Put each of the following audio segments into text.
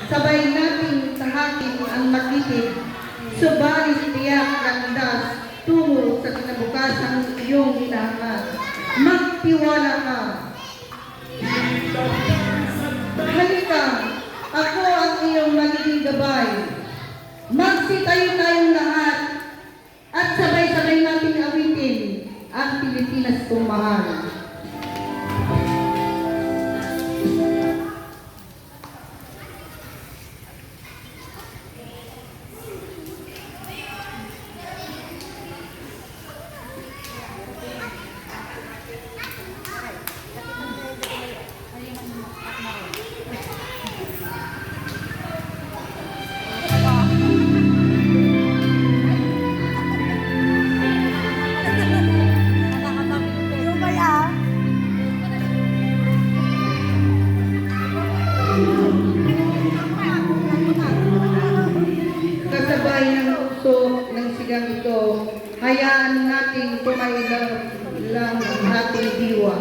Sabay nating tahakin ang makitid, subalit tiyak landas tungo sa kinabukasang iyong hinahangat. Magtiwala ka. Halika, ako ang iyong magiging gabay. Magsitayo tayong lahat at sabay-sabay nating awitin ang Pilipinas kong mahal. Kasabay ng uso ng sigang ito, hayaan nating tumailaw lang ang ating diwa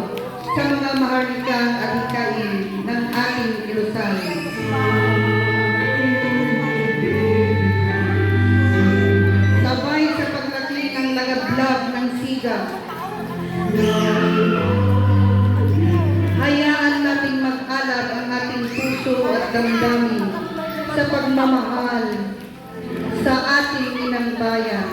sa mga maharlikang adhikain ng ating kilusan. Sabay sa paglaki ng lagablab ng siga, hayaan nating mag-alab ang ating puso at damdamin sa pagmamahal sa ating inang bayan.